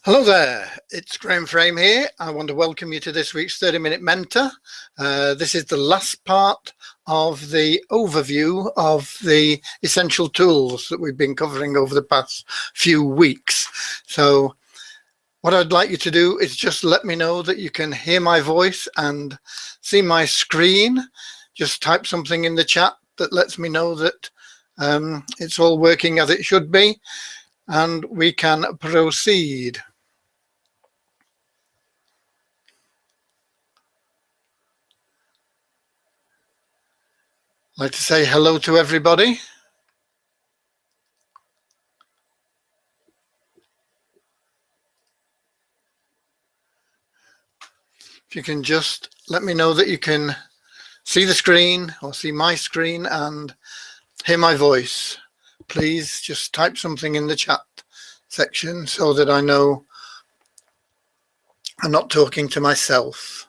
Hello there, it's Graham Frame here. I want to welcome you to this week's 30-Minute Mentor. This is the last part of the overview of the essential tools that we've been covering over the past few weeks. So what I'd like you to do is just let me know that you can hear my voice and see my screen. Just type something in the chat that lets me know that it's all working as it should be, and we can proceed. I'd like to say hello to everybody. If you can just let me know that you can see the screen or see my screen and hear my voice, please just type something in the chat section so that I know I'm not talking to myself.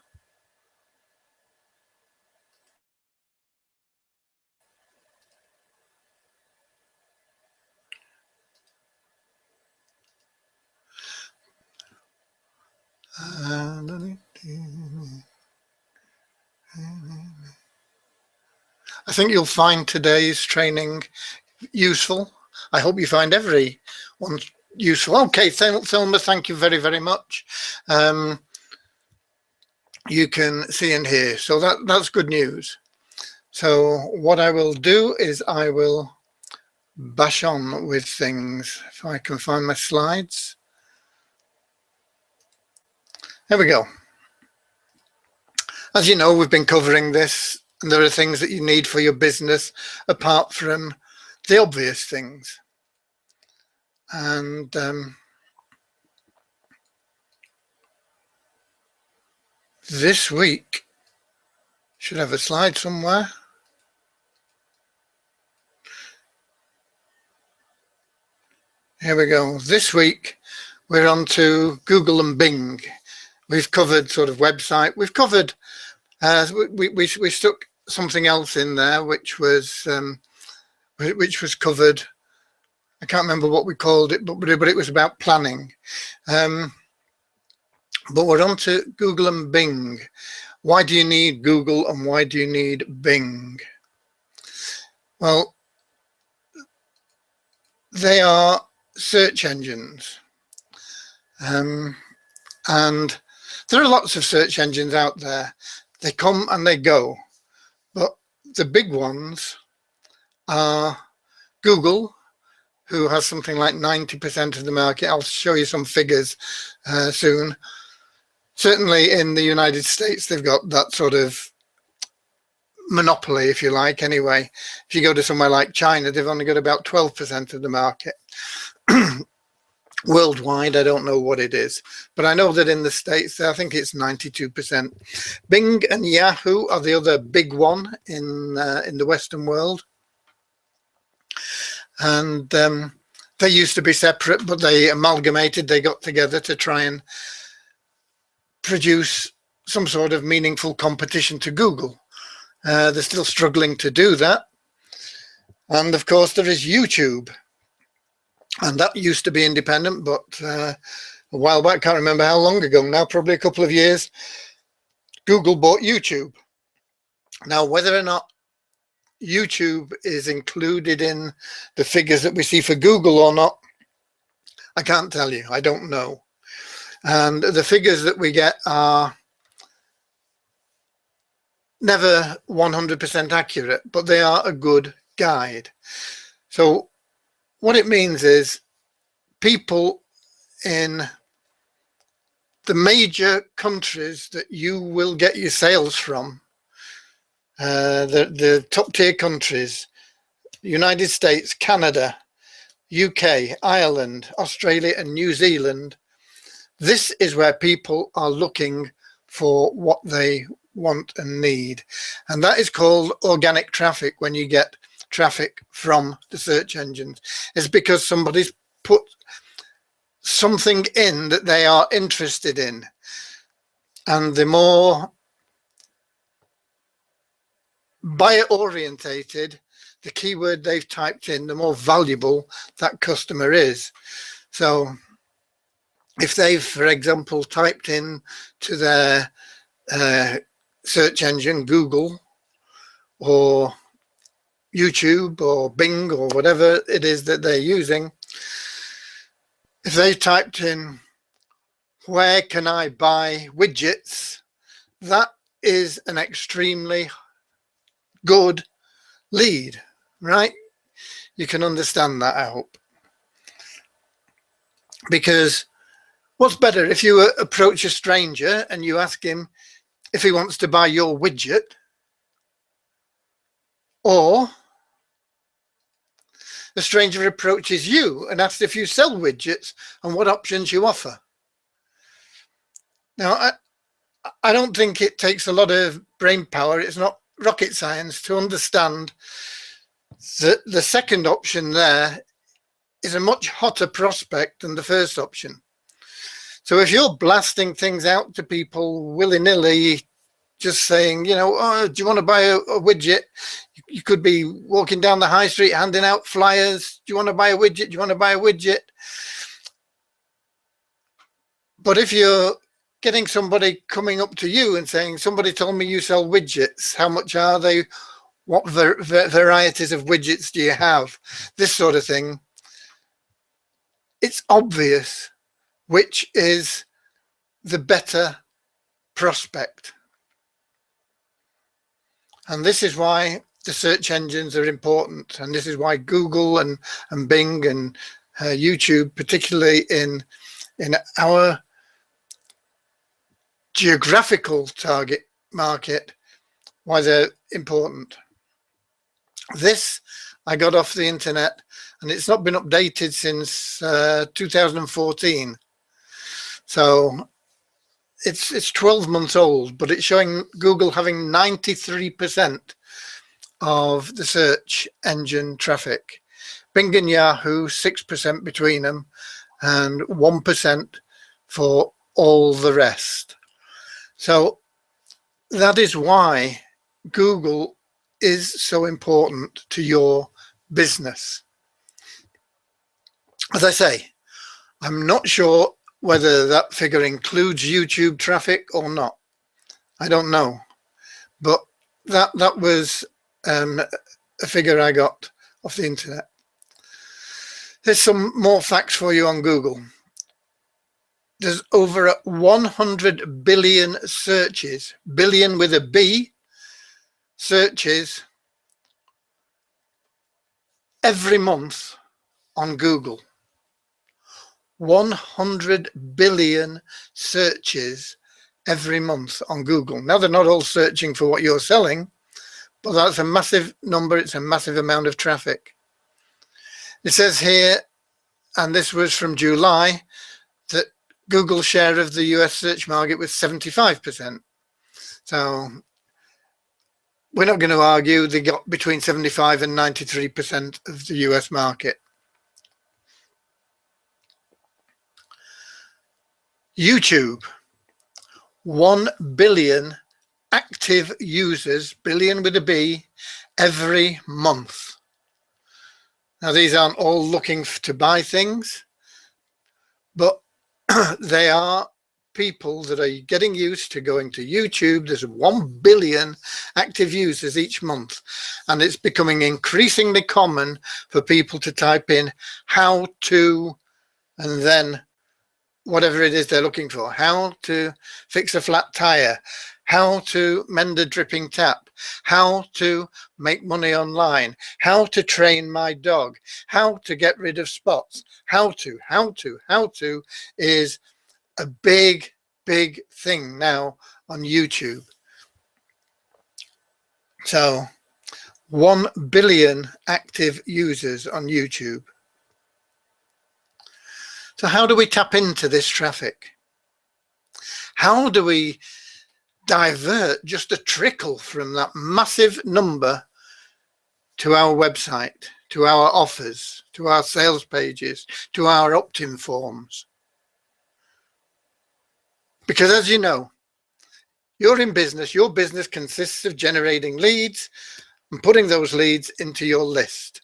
I think you'll find today's training useful. I hope you find every one useful. Okay, Thelma, thank you very, very much. You can see and hear, so that's good news. So what I will do is I will bash on with things. If I can find my slides. There we go. As you know, we've been covering this, and there are things that you need for your business apart from the obvious things. And this week, should have a slide somewhere. Here we go. This week, we're on to Google and Bing. We've covered sort of website. We've covered, we stuck something else in there, which was covered. I can't remember what we called it, but it was about planning. But we're on to Google and Bing. Why do you need Google and why do you need Bing? Well, they are search engines. And there are lots of search engines out there. They come and they go. But the big ones are Google, who has something like 90% of the market. I'll show you some figures soon. Certainly in the United States, they've got that sort of monopoly, if you like, anyway. If you go to somewhere like China, they've only got about 12% of the market. Worldwide, I don't know what it is, but I know that in the States, I think it's 92%. Bing and Yahoo are the other big one in the Western world. And they used to be separate, but they amalgamated, they got together to try and produce some sort of meaningful competition to Google. They're still struggling to do that. And of course, there is YouTube. And that used to be independent, but a while back, can't remember how long ago now, probably a couple of years, Google bought YouTube. Now, whether or not YouTube is included in the figures that we see for Google or not, I can't tell you. I don't know. And the figures that we get are never 100% accurate, but they are a good guide. So what it means is people in the major countries that you will get your sales from, the top tier countries, United States, Canada, UK, Ireland, Australia and New Zealand, this is where people are looking for what they want and need. And that is called organic traffic. When you get traffic from the search engines, it's because somebody's put something in that they are interested in, and the more buyer orientated the keyword they've typed in, the more valuable that customer is. So if they've, for example, typed in to their search engine, Google or YouTube or Bing or whatever it is that they're using, if they typed in, where can I buy widgets, that is an extremely good lead, right? You can understand that, I hope. Because what's better, if you approach a stranger and you ask him if he wants to buy your widget, or the stranger approaches you and asks if you sell widgets and what options you offer. Now, I don't think it takes a lot of brain power. It's not rocket science to understand that the second option there is a much hotter prospect than the first option. So if you're blasting things out to people willy-nilly, just saying, you know, oh, do you want to buy a widget? You could be walking down the high street handing out flyers. Do you want to buy a widget? Do you want to buy a widget? But if you're getting somebody coming up to you and saying, somebody told me you sell widgets, how much are they? What varieties of widgets do you have? This sort of thing. It's obvious which is the better prospect. And this is why the search engines are important. And this is why Google and Bing and YouTube, particularly in our geographical target market, why they're important. This I got off the internet, and it's not been updated since 2014. So it's 12 months old, but it's showing Google having 93% of the search engine traffic. Bing and Yahoo, 6% between them, and 1% for all the rest. So that is why Google is so important to your business. As I say, I'm not sure whether that figure includes YouTube traffic or not. I don't know, but that was a figure I got off the internet. There's some more facts for you on Google. There's over 100 billion searches, billion with a B, searches every month on Google. 100 billion searches every month on Google. Now, they're not all searching for what you're selling, but that's a massive number. It's a massive amount of traffic. It says here, and this was from July, that Google's share of the US search market was 75%. So we're not going to argue they got between 75 and 93% of the US market. YouTube, 1 billion active users, billion with a B, every month. Now, these aren't all looking to buy things, but they are people that are getting used to going to YouTube. There's 1 billion active users each month, and it's becoming increasingly common for people to type in how to, and then whatever it is they're looking for, how to fix a flat tire, how to mend a dripping tap, how to make money online, how to train my dog, how to get rid of spots, how to is a big thing now on YouTube. So 1 billion active users on YouTube. So how do we tap into this traffic? How do we divert just a trickle from that massive number to our website, to our offers, to our sales pages, to our opt-in forms? Because as you know, you're in business, your business consists of generating leads and putting those leads into your list.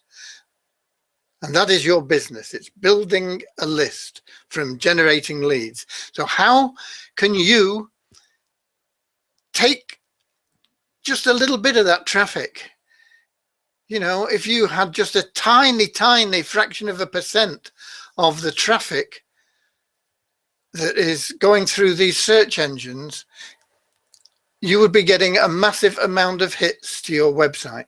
And that is your business. It's building a list from generating leads. So how can you take just a little bit of that traffic? You know, if you had just a tiny, tiny fraction of a percent of the traffic that is going through these search engines, you would be getting a massive amount of hits to your website.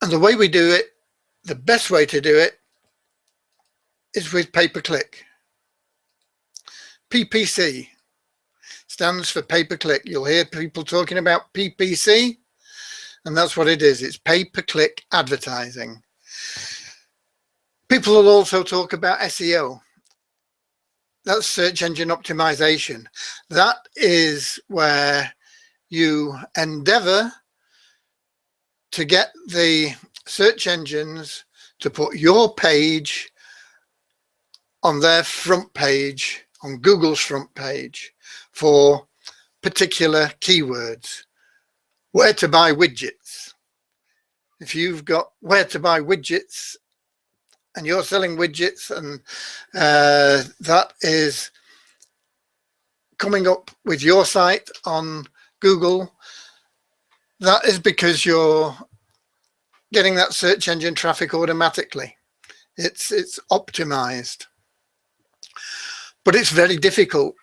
And the way we do it, the best way to do it, is with pay-per-click. PPC stands for pay-per-click. You'll hear people talking about PPC, and that's what it is. It's pay-per-click advertising. People will also talk about SEO. That's search engine optimization. That is where you endeavor to get the search engines to put your page on their front page, on Google's front page, for particular keywords. Where to buy widgets. If you've got where to buy widgets and you're selling widgets, and that is coming up with your site on Google, that is because you're getting that search engine traffic automatically. It's optimized. But it's very difficult.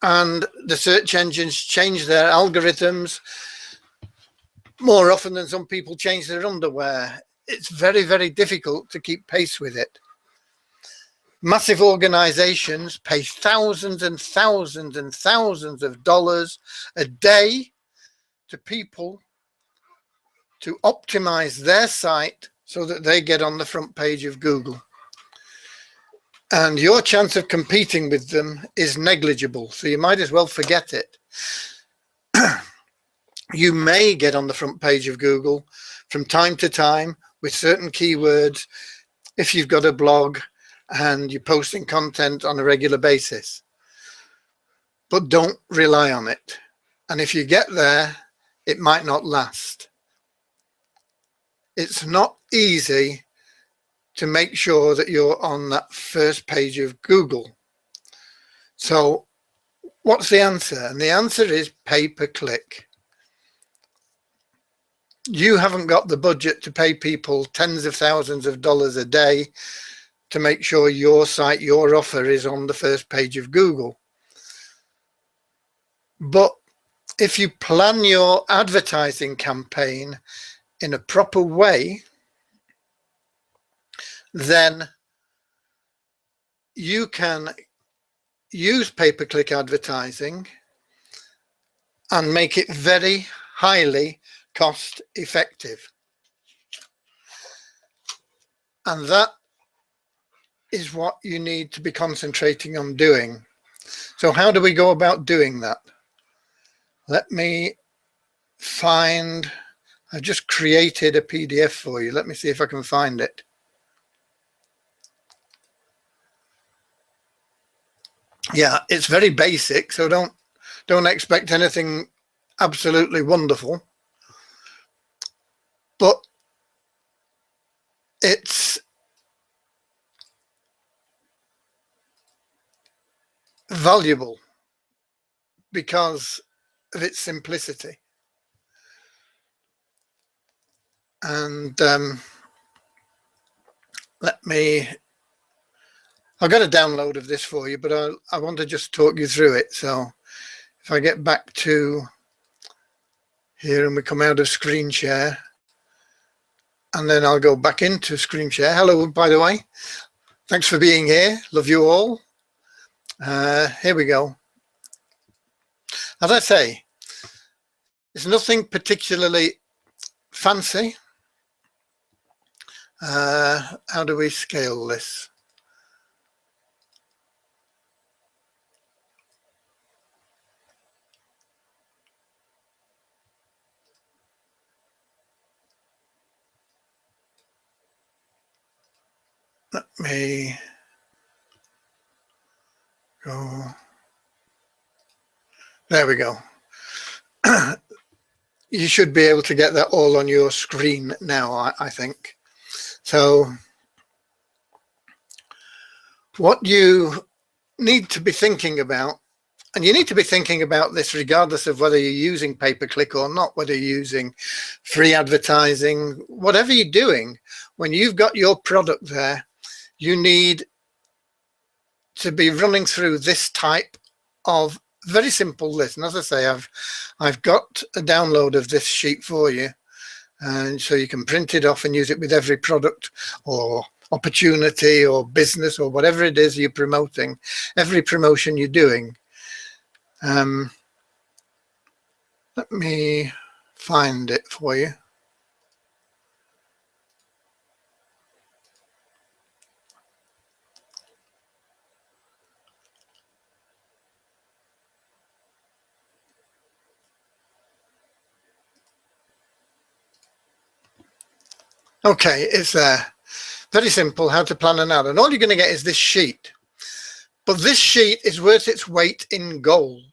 And the search engines change their algorithms more often than some people change their underwear. It's very, very difficult to keep pace with it. Massive organizations pay thousands and thousands and thousands of dollars a day to people to optimize their site so that they get on the front page of Google. And your chance of competing with them is negligible, so you might as well forget it. You may get on the front page of Google from time to time with certain keywords if you've got a blog and you're posting content on a regular basis. But don't rely on it. And if you get there, it might not last. It's not easy to make sure that you're on that first page of Google. So what's the answer? And the answer is pay-per-click. You haven't got the budget to pay people tens of thousands of dollars a day to make sure your site, your offer is on the first page of Google. But if you plan your advertising campaign in a proper way, then you can use pay-per-click advertising and make it very highly cost effective. And that is what you need to be concentrating on doing. So how do we go about doing that? Let me find, I've just created a PDF for you. Let me see if I can find it. Yeah, it's very basic, so don't expect anything absolutely wonderful. But it's valuable because of its simplicity. And I've got a download of this for you, but I want to just talk you through it. So if I get back to here and we come out of screen share, and then I'll go back into screen share. Hello, by the way. Thanks for being here. Love you all. Here we go. As I say, it's nothing particularly fancy. How do we scale this? Let me go. There we go. you should be able to get that all on your screen now, I think. So what you need to be thinking about, and you need to be thinking about this regardless of whether you're using pay-per-click or not, whether you're using free advertising, whatever you're doing, when you've got your product there, you need to be running through this type of very simple list. And as I say, I've got a download of this sheet for you, and so you can print it off and use it with every product or opportunity or business or whatever it is you're promoting, every promotion you're doing. Let me find it for you. Okay, it's there. Very simple, how to plan an ad. And all you're going to get is this sheet. But this sheet is worth its weight in gold.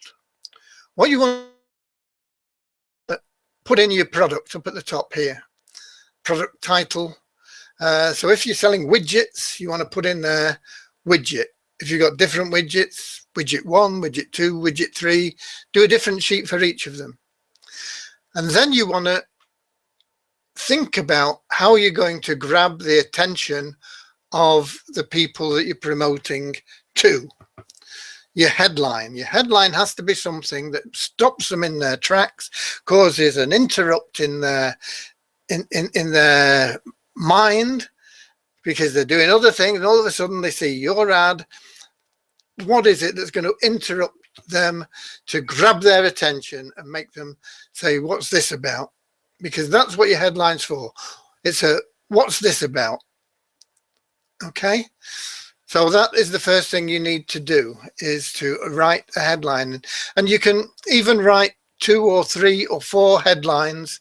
What you want to put in your product up at the top here. Product title. So if you're selling widgets, you want to put in there widget. If you've got different widgets, widget 1, widget 2, widget 3, do a different sheet for each of them. And then you want to think about how you're going to grab the attention of the people that you're promoting to. Your headline has to be something that stops them in their tracks, causes an interrupt in their mind, because they're doing other things, and all of a sudden they see your ad. What is it that's going to interrupt them to grab their attention and make them say, what's this about? Because that's what your headline's for. It's a, what's this about? Okay, so that is the first thing you need to do, is to write a headline. And you can even write 2 or 3 or 4 headlines,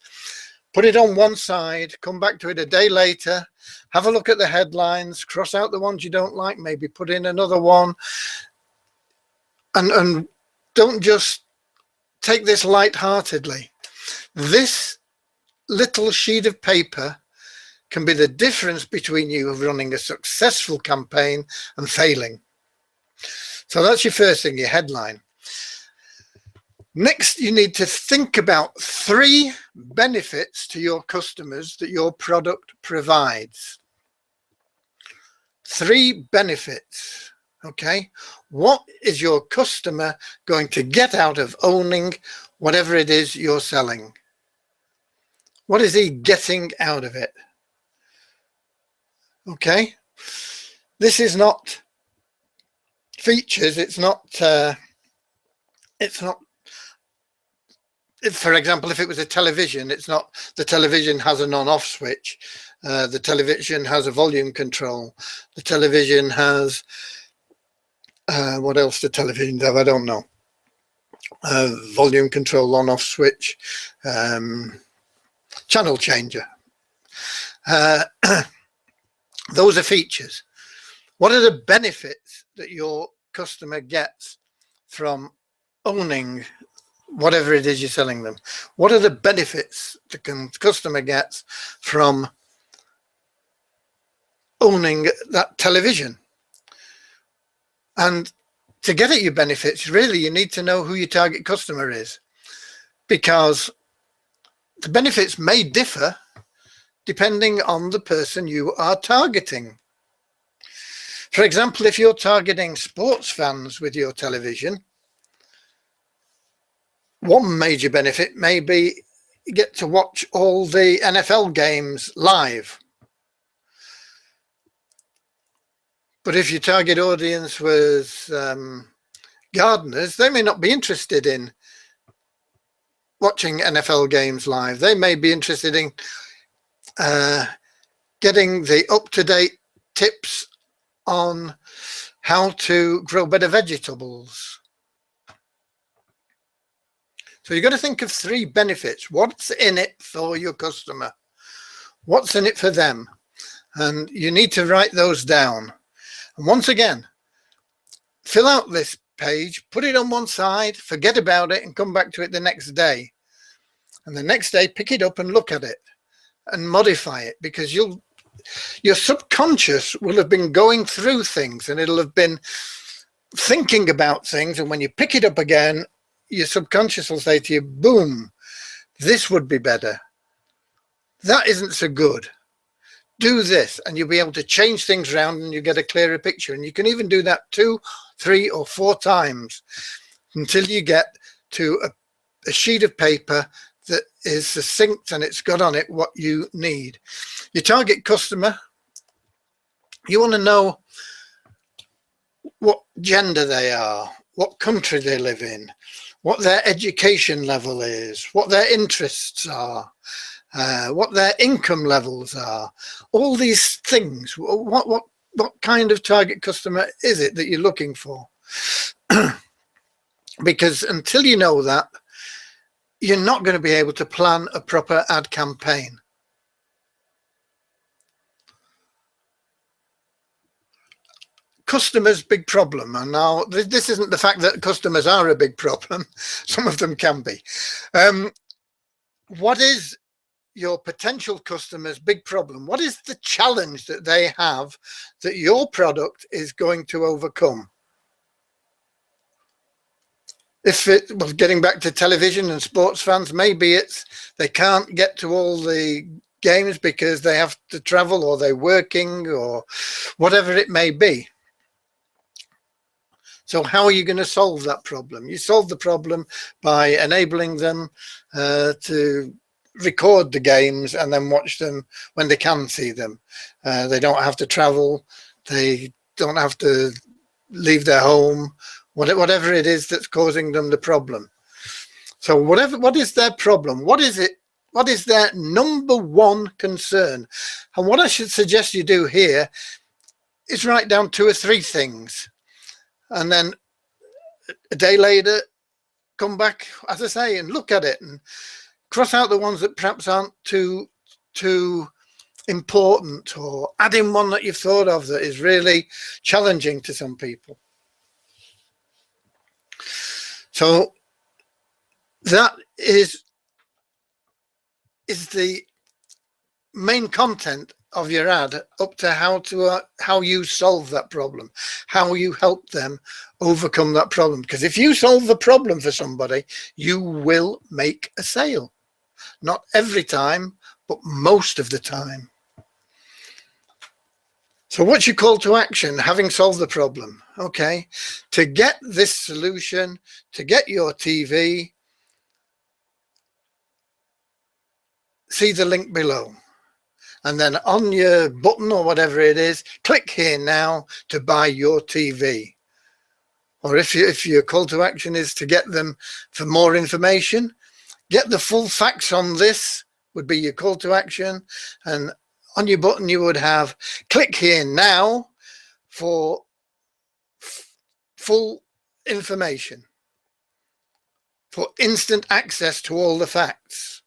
put it on one side, come back to it a day later, have a look at the headlines, cross out the ones you don't like, maybe put in another one, and don't just take this lightheartedly. This little sheet of paper can be the difference between you running a successful campaign and failing. So that's your first thing, your headline. Next, you need to think about 3 benefits to your customers that your product provides. 3 benefits, okay? What is your customer going to get out of owning whatever it is you're selling? What is he getting out of it? Okay, this is not features. It's not, for example, if it was a television, it's not the television has an on-off switch. The television has a volume control. The television has, what else do televisions have? I don't know. Volume control, on-off switch, channel changer. Those are features. What are the benefits that your customer gets from owning whatever it is you're selling them? What are the benefits the customer gets from owning that television? And to get at your benefits, really, you need to know who your target customer is, because the benefits may differ depending on the person you are targeting. For example, if you're targeting sports fans with your television, one major benefit may be you get to watch all the NFL games live. But if your target audience was gardeners, they may not be interested in watching NFL games live. They may be interested in getting the up-to-date tips on how to grow better vegetables. So you've got to think of 3 benefits. What's in it for your customer? What's in it for them? And you need to write those down. And once again, fill out this page, put it on one side, forget about it, and come back to it the next day. and the next day pick it up and look at it and modify it, because your subconscious will have been going through things and it'll have been thinking about things, and when you pick it up again, your subconscious will say to you, boom, this would be better, that isn't so good, do this, and you'll be able to change things around and you get a clearer picture. And you can even do that 2, 3 or 4 times until you get to a sheet of paper that is succinct and it's got on it what you need. Your target customer, you want to know what gender they are, what country they live in, what their education level is, what their interests are, what their income levels are, all these things. What kind of target customer is it that you're looking for? Because until you know that, you're not going to be able to plan a proper ad campaign. Customers' big problem, and now this isn't the fact that customers are a big problem, some of them can be. What is your potential customers' big problem? What is the challenge that they have that your product is going to overcome? Well, getting back to television and sports fans, maybe it's they can't get to all the games because they have to travel, or they're working, or whatever it may be. So how are you going to solve that problem? You solve the problem by enabling them to record the games and then watch them when they can see them. They don't have to travel, they don't have to leave their home, whatever it is that's causing them the problem. So what is their problem? What is it? What is their number one concern? And what I should suggest you do here is write down 2 or 3 things, and then a day later come back, as I say, and look at it and cross out the ones that perhaps aren't too important, or add in one that you've thought of that is really challenging to some people. So that is the main content of your ad, up to how you solve that problem, how you help them overcome that problem. Because if you solve the problem for somebody, you will make a sale. Not every time, but most of the time. So what's your call to action, having solved the problem? Okay, to get this solution, to get your TV, see the link below. And then on your button or whatever it is, click here now to buy your TV. Or if your call to action is to get them for more information, get the full facts on this would be your call to action. And on your button you would have click here now for full information, for instant access to all the facts.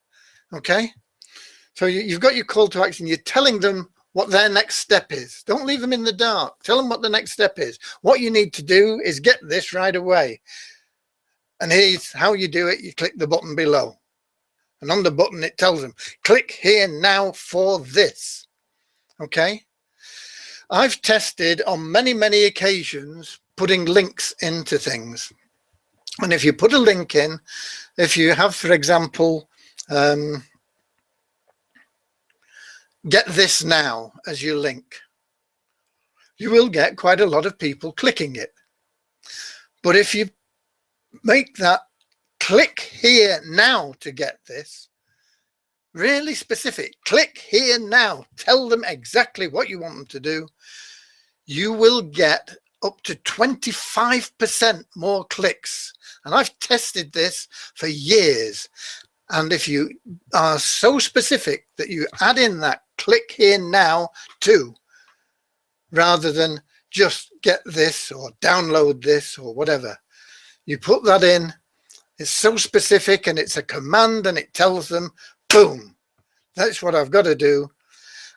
Okay, so you've got your call to action. You're telling them what their next step is. Don't leave them in the dark. Tell them what the next step is. What you need to do is get this right away, and here's how you do it. You click the button below, and on the button it tells them click here now for this. Okay, I've tested on many occasions putting links into things, and if you put a link in, if you have, for example, get this now as your link, you will get quite a lot of people clicking it. But if you make that click here now to get this really specific, click here now, tell them exactly what you want them to do, you will get up to 25% more clicks. And I've tested this for years. And if you are so specific that you add in that click here now too, rather than just get this or download this or whatever, you put that in, it's so specific and it's a command and it tells them, boom, that's what I've got to do.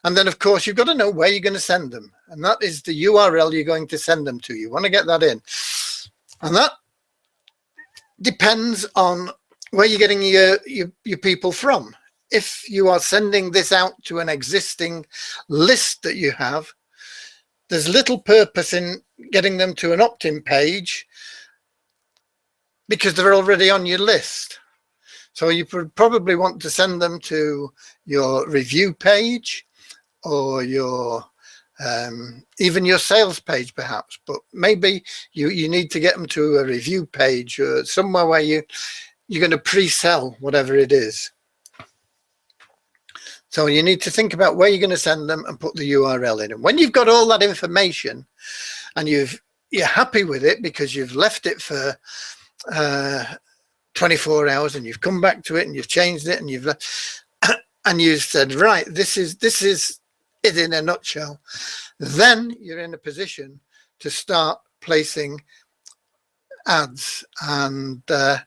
And then of course you've got to know where you're going to send them, and that is the URL you're going to send them to. You want to get that in, and that depends on where you're getting your people from. If you are sending this out to an existing list that you have, there's little purpose in getting them to an opt-in page because they're already on your list. So you probably want to send them to your review page or your even your sales page perhaps, but maybe you need to get them to a review page or somewhere where you're going to pre-sell whatever it is. So you need to think about where you're going to send them and put the URL in. And when you've got all that information and you're happy with it because you've left it for 24 hours and you've come back to it and you've changed it and you've and you said, right, this is it in a nutshell, then you're in a position to start placing ads. And I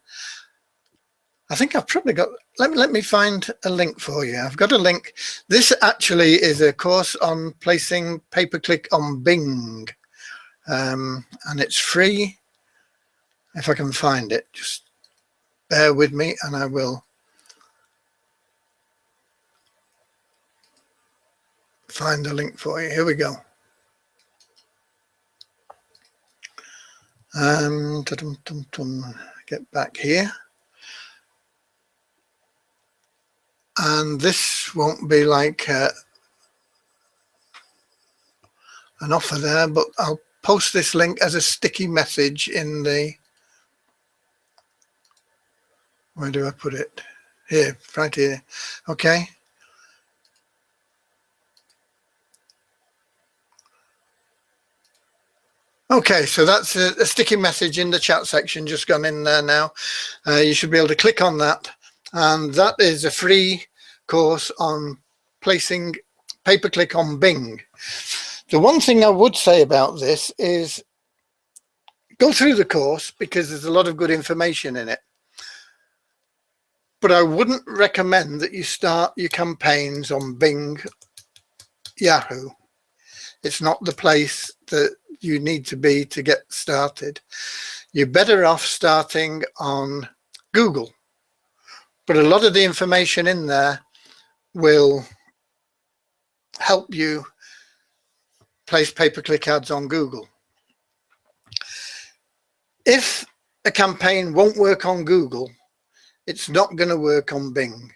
think I've probably got, let me find a link for you. I've got a link. This actually is a course on placing pay-per-click on Bing, and it's free. If I can find it, just bear with me and I will find the link for you. Here we go. Get back here. And this won't be like an offer there, but I'll post this link as a sticky message in the, where do I put it? Here, right here. Okay. Okay, so that's a sticky message in the chat section, just gone in there now. You should be able to click on that. And that is a free course on placing pay-per-click on Bing. The one thing I would say about this is go through the course because there's a lot of good information in it. But I wouldn't recommend that you start your campaigns on Bing, Yahoo. It's not the place that you need to be to get started. You're better off starting on Google. But a lot of the information in there will help you place pay-per-click ads on Google. If a campaign won't work on Google, it's not going to work on Bing.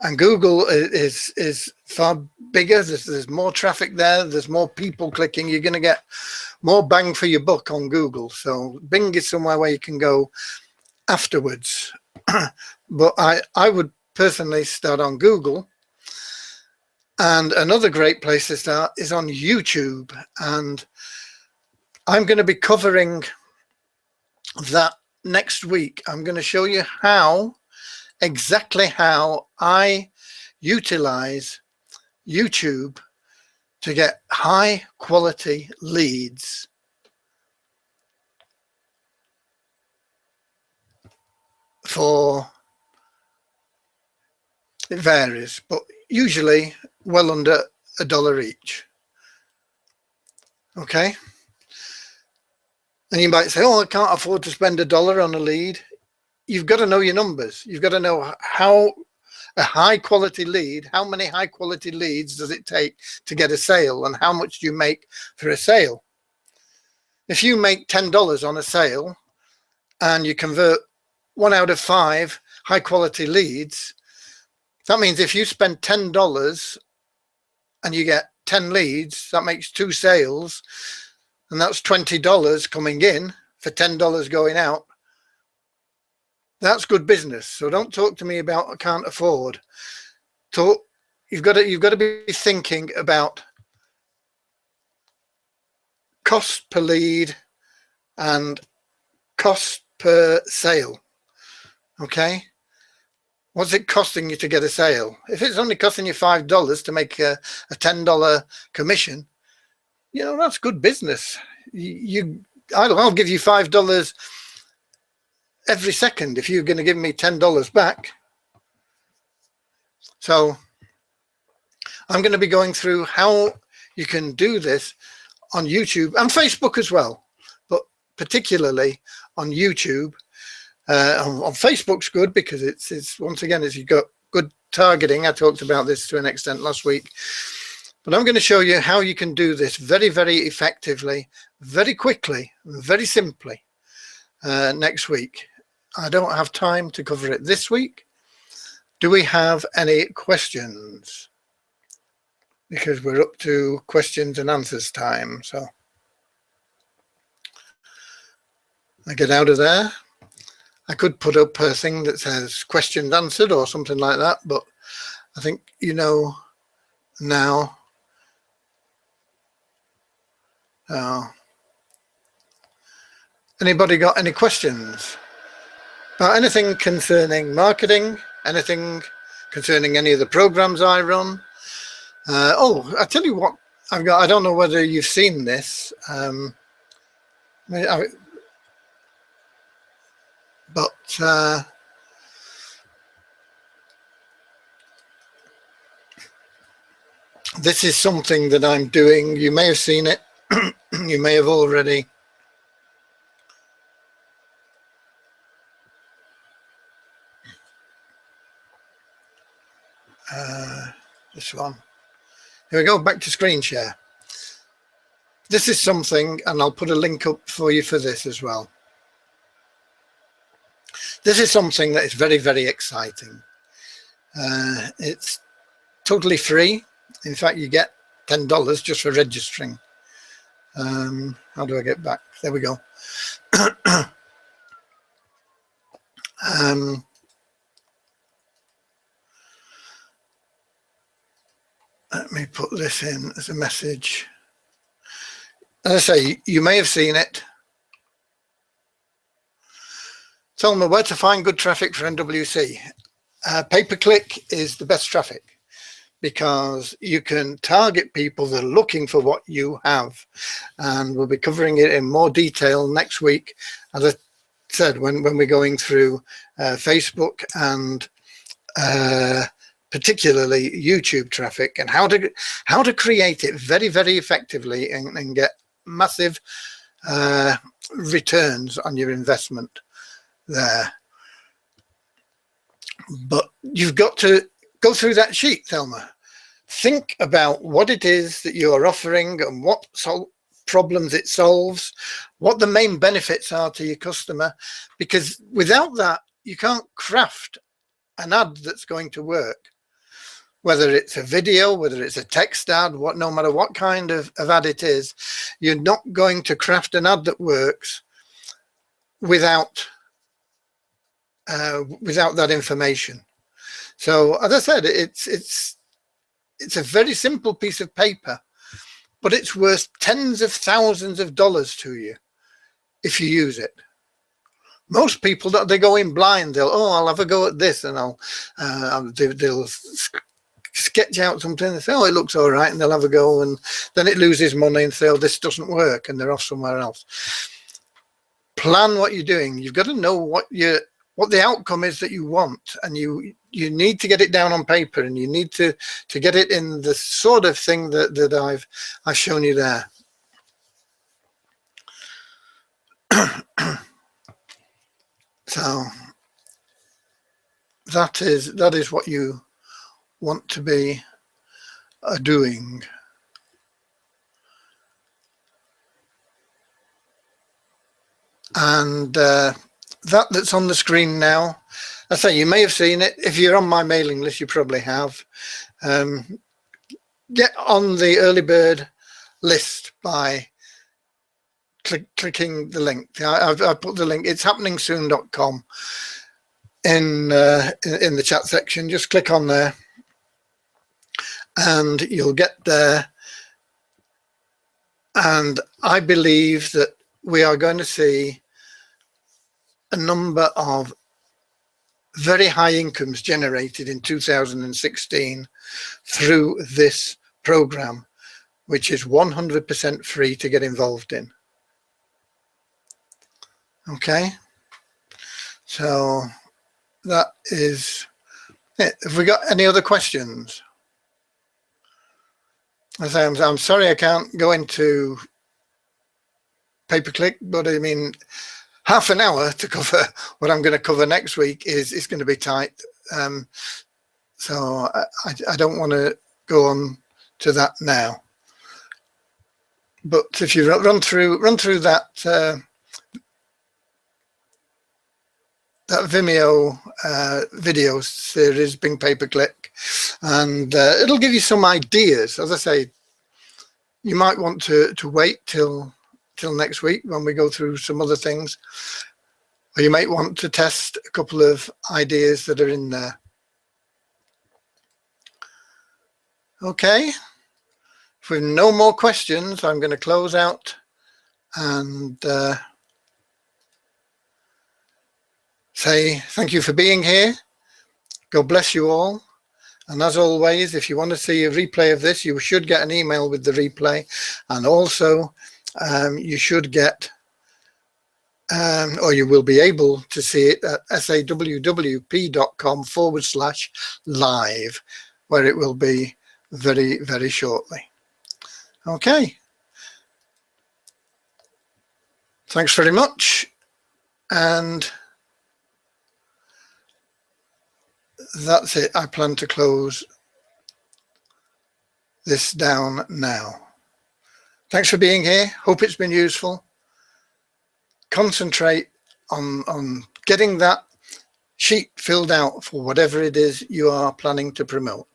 And Google is far bigger. There's more traffic there. There's more people clicking. You're going to get more bang for your buck on Google. So Bing is somewhere where you can go afterwards. But I would personally start on Google. And another great place to start is on YouTube. And I'm going to be covering that next week. I'm going to show you exactly how I utilize YouTube to get high quality leads. It varies, but usually well under $1 each. Okay. And you might say, oh, I can't afford to spend $1 on a lead. You've got to know your numbers. You've got to know how a high quality lead, how many high quality leads does it take to get a sale, and how much do you make for a sale? If you make $10 on a sale and you convert 1 out of 5 high quality leads, that means if you spend $10 and you get 10 leads, that makes 2 sales, and that's $20 coming in for $10 going out. That's good business. So don't talk to me about I can't afford. You've got to be thinking about cost per lead and cost per sale. Okay, what's it costing you to get a sale? If it's only costing you $5 to make a $10 commission, you know, that's good business. I'll give you $5 every second if you're going to give me $10 back. So I'm going to be going through how you can do this on YouTube and Facebook as well, but particularly on YouTube, On Facebook's good because it's once again, as you've got good targeting. I talked about this to an extent last week, but I'm going to show you how you can do this very, very effectively, very quickly, very simply next week. I don't have time to cover it this week. Do we have any questions? Because we're up to questions and answers time. So I get out of there. I could put up a thing that says questions answered or something like that, but I think you know now. Anybody got any questions about anything concerning marketing, anything concerning any of the programs I run? Oh, I tell you what I've got. I don't know whether you've seen this, but this is something that I'm doing. You may have seen it. You may have already. This one. Here we go, back to screen share. This is something, and I'll put a link up for you for this as well. This is something that is very, very exciting. It's totally free. In fact, you get $10 just for registering. How do I get back? There we go. Let me put this in as a message. As I say, you may have seen it. Tell me where to find good traffic for NWC. Pay-per-click is the best traffic because you can target people that are looking for what you have. And we'll be covering it in more detail next week. As I said, when we're going through Facebook and particularly YouTube traffic and how to create it very, very effectively and get massive returns on your investment there. But you've got to go through that sheet, Thelma. Think about what it is that you are offering and what problems it solves, what the main benefits are to your customer, because without that, you can't craft an ad that's going to work. Whether it's a video, whether it's a text ad, no matter what kind of ad it is, you're not going to craft an ad that works without that information. So, as I said, it's a very simple piece of paper, but it's worth tens of thousands of dollars to you if you use it. Most people, they go in blind. I'll have a go at this, and they'll sketch out something and say, oh, it looks all right, and they'll have a go, and then it loses money and say, oh, this doesn't work, and they're off somewhere else. Plan what you're doing. You've got to know what the outcome is that you want, and you need to get it down on paper, and you need to get it in the sort of thing that I've shown you there. So that is what you want to be doing. And that's on the screen now. I say you may have seen it. If you're on my mailing list, you probably have. Get on the early bird list by clicking the link. I've put the link. It's happeningsoon.com in the chat section. Just click on there, and you'll get there. And I believe that we are going to see a number of very high incomes generated in 2016 through this program, which is 100% free to get involved in. Okay, so that is it. Have we got any other questions? I'm sorry I can't go into pay-per-click, but I mean, half an hour to cover what I'm going to cover next week is going to be tight. So I don't want to go on to that now. But if you run through that that Vimeo video series, Bing Paperclip, and it'll give you some ideas. As I say, you might want to wait till next week when we go through some other things, or you might want to test a couple of ideas that are in there. Okay, if we have no more questions, I'm going to close out and say thank you for being here. God bless you all. And as always, if you want to see a replay of this, you should get an email with the replay. And also, you should get, or you will be able to see it at sawwp.com/live, where it will be very, very shortly. Okay. Thanks very much. And that's it. I plan to close this down now. Thanks for being here. Hope it's been useful. Concentrate on getting that sheet filled out for whatever it is you are planning to promote.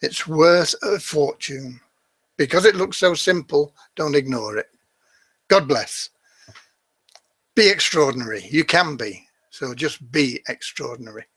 It's worth a fortune. Because it looks so simple, don't ignore it. God bless. Be extraordinary. You can be. So just be extraordinary.